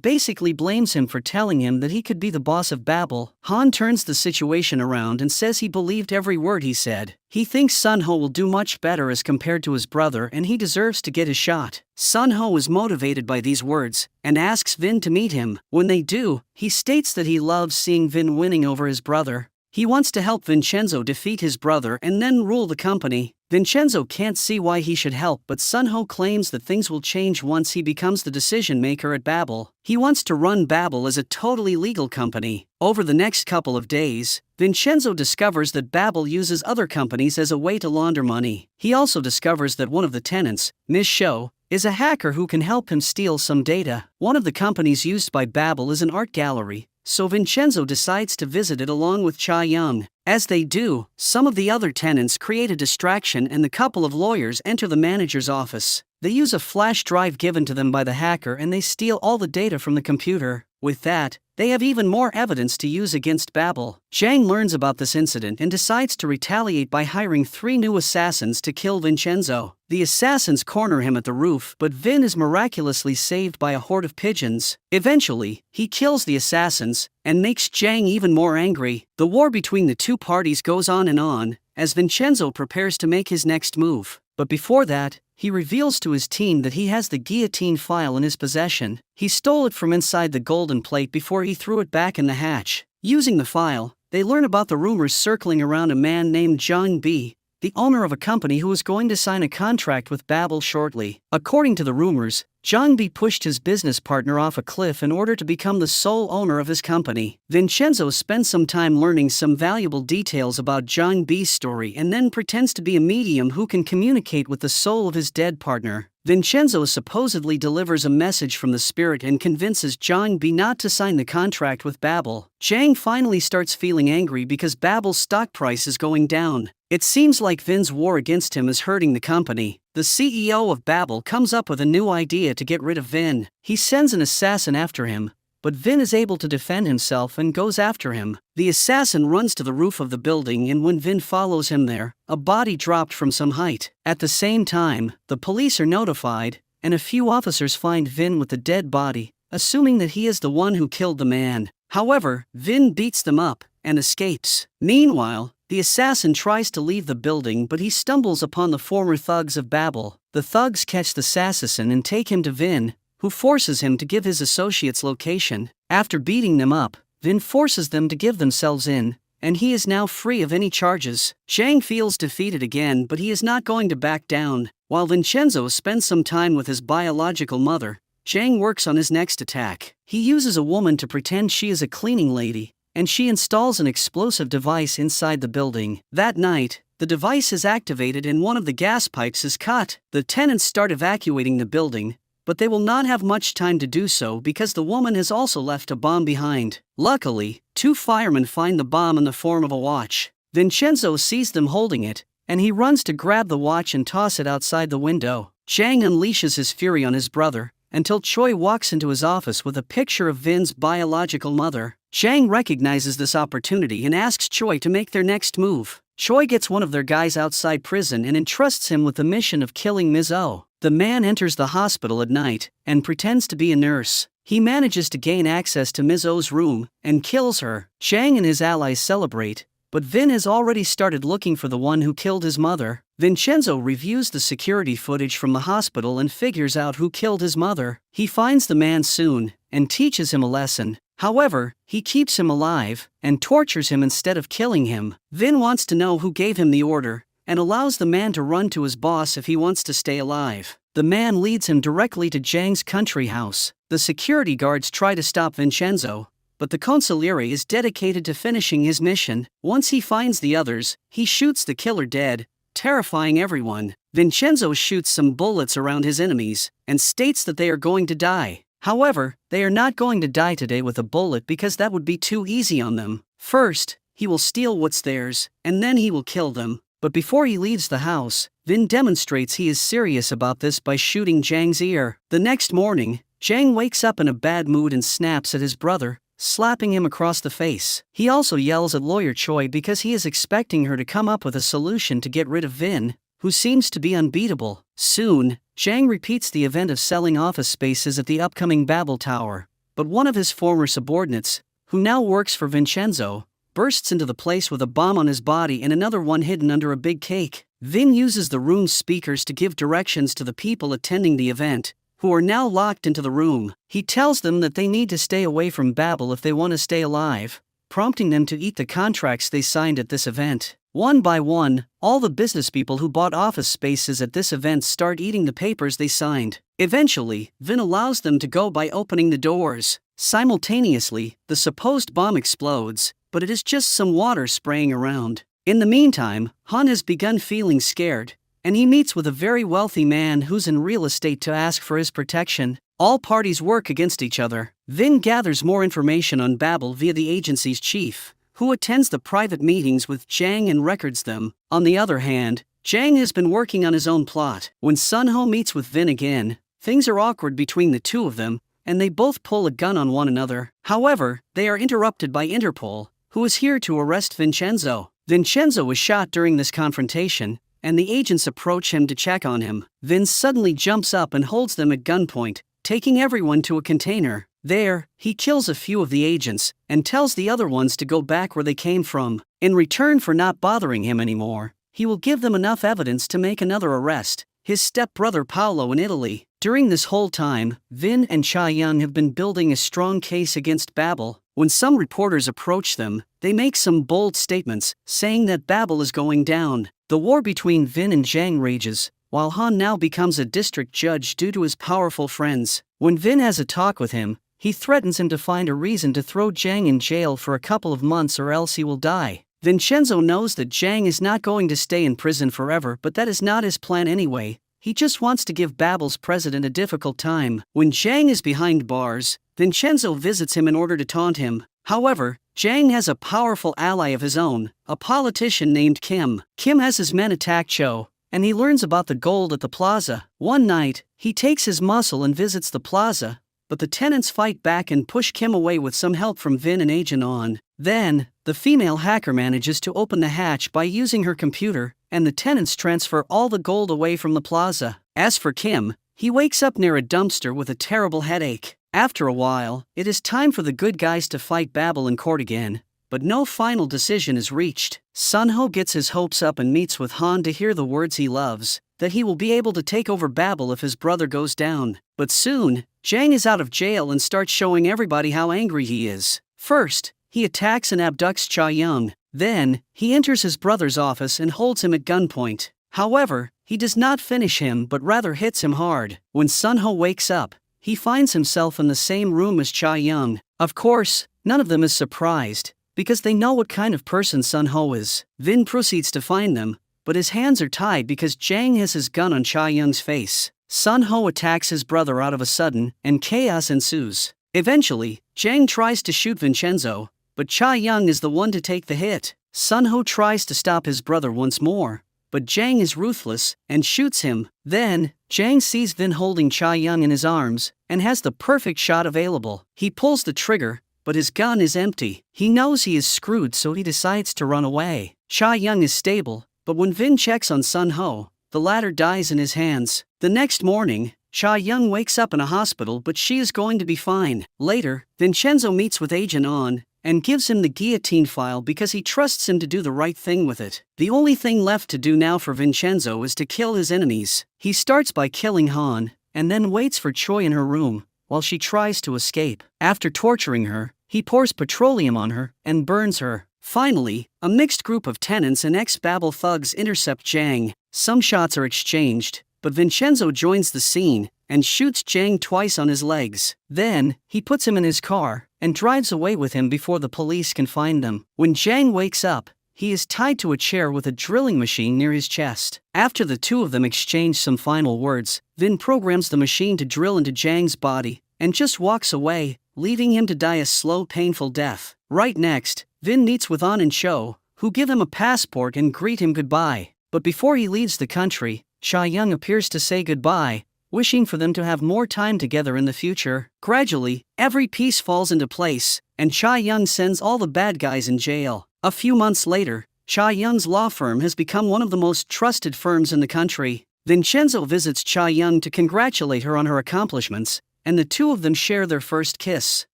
basically blames him for telling him that he could be the boss of Babel. Han turns the situation around and says he believed every word he said. He thinks Sun Ho will do much better as compared to his brother and he deserves to get his shot. Sun Ho is motivated by these words, and asks Vin to meet him. When they do, he states that he loves seeing Vin winning over his brother. He wants to help Vincenzo defeat his brother and then rule the company. Vincenzo can't see why he should help, but Sun Ho claims that things will change once he becomes the decision maker at Babel. He wants to run Babel as a totally legal company. Over the next couple of days, Vincenzo discovers that Babel uses other companies as a way to launder money. He also discovers that one of the tenants, Ms. Shou, is a hacker who can help him steal some data. One of the companies used by Babel is an art gallery, so Vincenzo decides to visit it along with Cha Young. As they do, some of the other tenants create a distraction and the couple of lawyers enter the manager's office. They use a flash drive given to them by the hacker and they steal all the data from the computer. With that, they have even more evidence to use against Babel. Jang learns about this incident and decides to retaliate by hiring 3 new assassins to kill Vincenzo. The assassins corner him at the roof, but Vin is miraculously saved by a horde of pigeons. Eventually, he kills the assassins and makes Jang even more angry. The war between the two parties goes on, as Vincenzo prepares to make his next move. But before that, he reveals to his team that he has the guillotine file in his possession. He stole it from inside the golden plate before he threw it back in the hatch. Using the file, they learn about the rumors circling around a man named Zhang Bi, the owner of a company who is going to sign a contract with Babel shortly. According to the rumors, Zhang Bi pushed his business partner off a cliff in order to become the sole owner of his company. Vincenzo spends some time learning some valuable details about Zhang Bi's story and then pretends to be a medium who can communicate with the soul of his dead partner. Vincenzo supposedly delivers a message from the spirit and convinces Zhang Bi not to sign the contract with Babel. Jang finally starts feeling angry because Babel's stock price is going down. It seems like Vin's war against him is hurting the company. The CEO of Babel comes up with a new idea to get rid of Vin. He sends an assassin after him, but Vin is able to defend himself and goes after him. The assassin runs to the roof of the building, and when Vin follows him there, a body dropped from some height. At the same time, the police are notified, and a few officers find Vin with the dead body, assuming that he is the one who killed the man. However, Vin beats them up and escapes. Meanwhile, the assassin tries to leave the building, but he stumbles upon the former thugs of Babel. The thugs catch the assassin and take him to Vin, who forces him to give his associates' location. After beating them up, Vin forces them to give themselves in, and he is now free of any charges. Jang feels defeated again, but he is not going to back down. While Vincenzo spends some time with his biological mother, Jang works on his next attack. He uses a woman to pretend she is a cleaning lady, and she installs an explosive device inside the building. That night, the device is activated and one of the gas pipes is cut. The tenants start evacuating the building, but they will not have much time to do so because the woman has also left a bomb behind. Luckily, 2 firemen find the bomb in the form of a watch. Vincenzo sees them holding it, and he runs to grab the watch and toss it outside the window. Jang unleashes his fury on his brother, until Choi walks into his office with a picture of Vin's biological mother. Jang recognizes this opportunity and asks Choi to make their next move. Choi gets one of their guys outside prison and entrusts him with the mission of killing Ms. Oh. The man enters the hospital at night and pretends to be a nurse. He manages to gain access to Ms. Oh's room and kills her. Jang and his allies celebrate, but Vin has already started looking for the one who killed his mother. Vincenzo reviews the security footage from the hospital and figures out who killed his mother. He finds the man soon and teaches him a lesson. However, he keeps him alive and tortures him instead of killing him. Vin wants to know who gave him the order and allows the man to run to his boss if he wants to stay alive. The man leads him directly to Jang's country house. The security guards try to stop Vincenzo, but the consigliere is dedicated to finishing his mission. Once he finds the others, he shoots the killer dead, terrifying everyone. Vincenzo shoots some bullets around his enemies and states that they are going to die. However, they are not going to die today with a bullet because that would be too easy on them. First, he will steal what's theirs, and then he will kill them. But before he leaves the house, Vin demonstrates he is serious about this by shooting Zhang's ear. The next morning, Zhang wakes up in a bad mood and snaps at his brother, slapping him across the face. He also yells at lawyer Choi because he is expecting her to come up with a solution to get rid of Vin, who seems to be unbeatable. Soon, Zhang repeats the event of selling office spaces at the upcoming Babel Tower, but one of his former subordinates, who now works for Vincenzo, bursts into the place with a bomb on his body and another one hidden under a big cake. Vin uses the room's speakers to give directions to the people attending the event, who are now locked into the room. He tells them that they need to stay away from Babel if they want to stay alive, prompting them to eat the contracts they signed at this event. One by one, all the business people who bought office spaces at this event start eating the papers they signed. Eventually, Vin allows them to go by opening the doors. Simultaneously, the supposed bomb explodes, but it is just some water spraying around. In the meantime, Han has begun feeling scared, and he meets with a very wealthy man who's in real estate to ask for his protection. All parties work against each other. Vin gathers more information on Babel via the agency's chief, who attends the private meetings with Zhang and records them. On the other hand, Zhang has been working on his own plot. When Sun Ho meets with Vin again, things are awkward between the two of them, and they both pull a gun on one another. However, they are interrupted by Interpol, who is here to arrest Vincenzo. Vincenzo was shot during this confrontation, and the agents approach him to check on him. Vin suddenly jumps up and holds them at gunpoint, taking everyone to a container. There, he kills a few of the agents, and tells the other ones to go back where they came from. In return for not bothering him anymore, he will give them enough evidence to make another arrest, his stepbrother Paolo in Italy. During this whole time, Vin and Cha Young have been building a strong case against Babel. When some reporters approach them, they make some bold statements, saying that Babel is going down. The war between Vin and Zhang rages, while Han now becomes a district judge due to his powerful friends. When Vin has a talk with him, he threatens him to find a reason to throw Zhang in jail for a couple of months or else he will die. Vincenzo knows that Zhang is not going to stay in prison forever, but that is not his plan anyway. He just wants to give Babel's president a difficult time. When Zhang is behind bars, Vincenzo visits him in order to taunt him. However, Zhang has a powerful ally of his own, a politician named Kim. Kim has his men attack Cho, and he learns about the gold at the plaza. One night, he takes his muscle and visits the plaza, but the tenants fight back and push Kim away with some help from Vin and Agent On. Then, the female hacker manages to open the hatch by using her computer, and the tenants transfer all the gold away from the plaza. As for Kim, he wakes up near a dumpster with a terrible headache. After a while, it is time for the good guys to fight Babel in court again, but no final decision is reached. Sun Ho gets his hopes up and meets with Han to hear the words he loves, that he will be able to take over Babel if his brother goes down. But soon, Zhang is out of jail and starts showing everybody how angry he is. First, he attacks and abducts Cha Young. Then, he enters his brother's office and holds him at gunpoint. However, he does not finish him but rather hits him hard. When Sun Ho wakes up, he finds himself in the same room as Cha Young. Of course, none of them is surprised, because they know what kind of person Sun Ho is. Vin proceeds to find them, but his hands are tied because Zhang has his gun on Cha Young's face. Sun Ho attacks his brother out of a sudden, and chaos ensues. Eventually, Zhang tries to shoot Vincenzo, but Cha Young is the one to take the hit. Sun Ho tries to stop his brother once more, but Zhang is ruthless and shoots him. Then, Zhang sees Vin holding Cha Young in his arms and has the perfect shot available. He pulls the trigger, but his gun is empty. He knows he is screwed, so he decides to run away. Cha Young is stable, but when Vin checks on Sun Ho, the latter dies in his hands. The next morning, Cha Young wakes up in a hospital, but she is going to be fine. Later, Vincenzo meets with Agent On and gives him the guillotine file because he trusts him to do the right thing with it. The only thing left to do now for Vincenzo is to kill his enemies. He starts by killing Han, and then waits for Choi in her room, while she tries to escape. After torturing her, he pours petroleum on her and burns her. Finally, a mixed group of tenants and ex-Babel thugs intercept Zhang. Some shots are exchanged, but Vincenzo joins the scene and shoots Zhang twice on his legs. Then, he puts him in his car and drives away with him before the police can find them. When Zhang wakes up, He is tied to a chair with a drilling machine near his chest. After the two of them exchange some final words, Vin programs the machine to drill into Zhang's body, and just walks away, leaving him to die a slow, painful death. Right next, Vin meets with An and Cho, who give him a passport and greet him goodbye. But before he leaves the country, Cha Young appears to say goodbye, wishing for them to have more time together in the future. Gradually, every piece falls into place, and Cha Young sends all the bad guys in jail. A few months later, Cha Young's law firm has become one of the most trusted firms in the country. Vincenzo visits Cha Young to congratulate her on her accomplishments, and the two of them share their first kiss.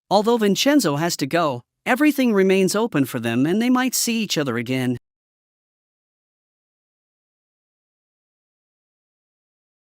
Although Vincenzo has to go, everything remains open for them and they might see each other again.